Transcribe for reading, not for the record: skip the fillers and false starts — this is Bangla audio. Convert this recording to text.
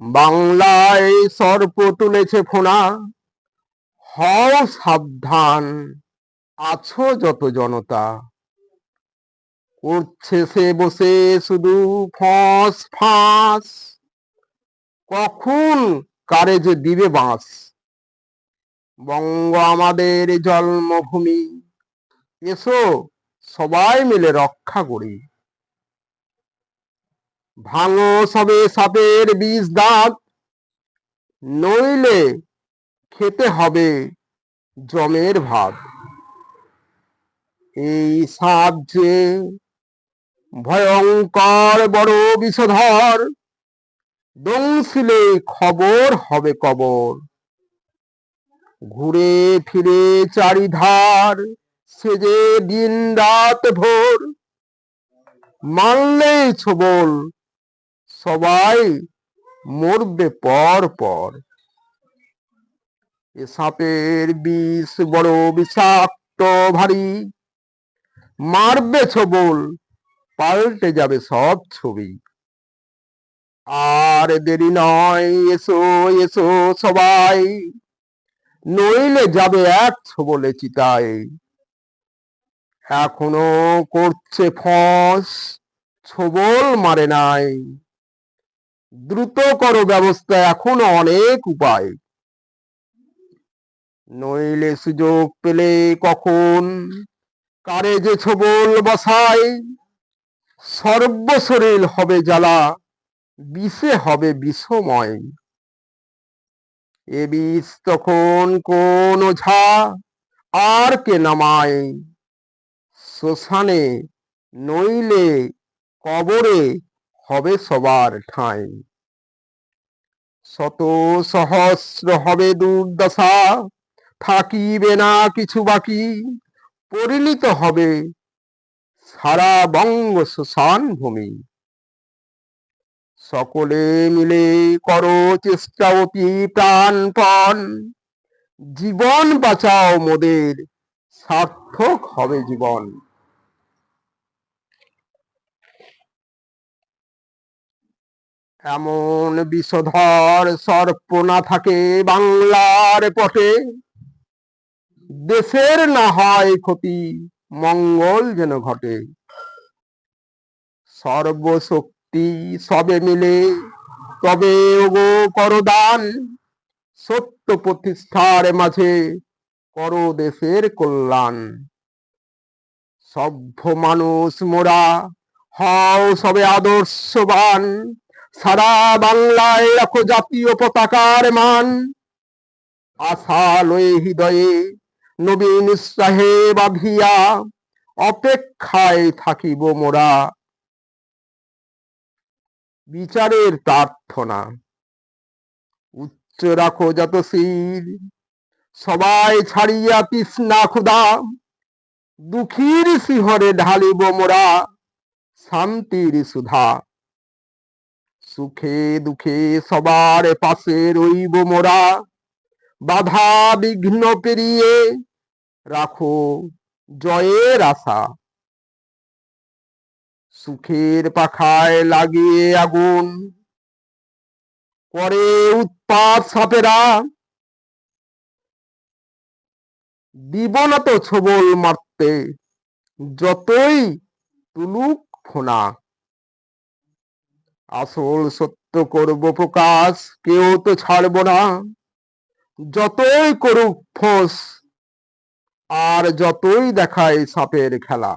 বাংলায় সর্প তুলেছে ফোনা, হও সাবধান, আছো যত জনতা। করছে সে বসে শুধু ফস ফাঁস, কখন কারে যে দিবে বাঁশ। বঙ্গ আমাদের জন্মভূমি, এসো সবাই মিলে রক্ষা করি। ভাঙো সবে সাপের বিষ দাঁত, নইলে খেতে হবে জমের ভাত। এই সাপ যে ভয়ঙ্কর বড় বিষধর, দংশিলে খবর হবে কবর। ঘুরে ফিরে চারিধার, সে যে দিন রাত ভোর। মারলেই ছোবল, সবাই মরবে পর পর। এ সাপের বিষ বড় বিষাক্ত ভারী, মারবে ছোবল, পাল্টে যাবে সব ছবি। আর দেরি নয়, এসো এসো সবাই, নইলে যাবে এক ছোবলে চিতায়। এখনো করছে ফস, ছোবল মারে নাই। দ্রুত করো ব্যবস্থা, এখনো অনেক উপায়। নইলে সুযোগ পেলে কখন কারে যে ছোবল বসায়। সর্বশরীর হবে জ্বালা, বিষে হবে বিষময়। এ বিষ তখন কোন ওঝা আর কে নামায়। শ্মশানে নইলে কবরে হবে সবার ঠাঁই। শত সহস্র হবে দুর্দশা, থাকিবে না কিছু বাকি। পরিণত হবে সারা বঙ্গ শ্মশান ভূমি। সকলে মিলে করো চেষ্টা অতি প্রাণপণ, জীবন বাঁচাও মোদের, সার্থক হবে জীবন। এমন বিষধর সর্প না থাকে বাংলার পটে, দেশের না হয় ক্ষতি, মঙ্গল যেন ঘটে। সর্বশক্তি সবে মিলে তবে ওগো করো দান, সত্য প্রতিষ্ঠার মাঝে করো দেশের কল্যাণ। সভ্য মানুষ মোরা, হও সবে আদর্শবান, সারা বাংলায় রাখো জাতীয় পতাকার মান। আশা লয়ে হৃদয়ে নবীন উৎসাহে বাঁধিয়া, অপেক্ষায় থাকিব মোরা বিচারের প্রার্থনা। উচ্চ রাখো যত শির, সবাই ছাড়িয়া তৃষ্ণা ক্ষুধা। দুঃখীর শিহরে ঢালিব মোরা শান্তির সুধা। সুখে দুঃখে সবার পাশে রইব মোরা, বাধা বিঘ্ন পেরিয়ে রাখো জয়ের আশা। সুখের পাখায় লাগিয়ে আগুন করে উৎপাত সাপেরা, দিব না তো ছোবল মারতে, যতই তুলুক ফোনা। আসল সত্য করব প্রকাশ, কেউ তো ছাড়ব না। যতই করুক ফোঁস, আর যতই দেখায় সাপের খেলা।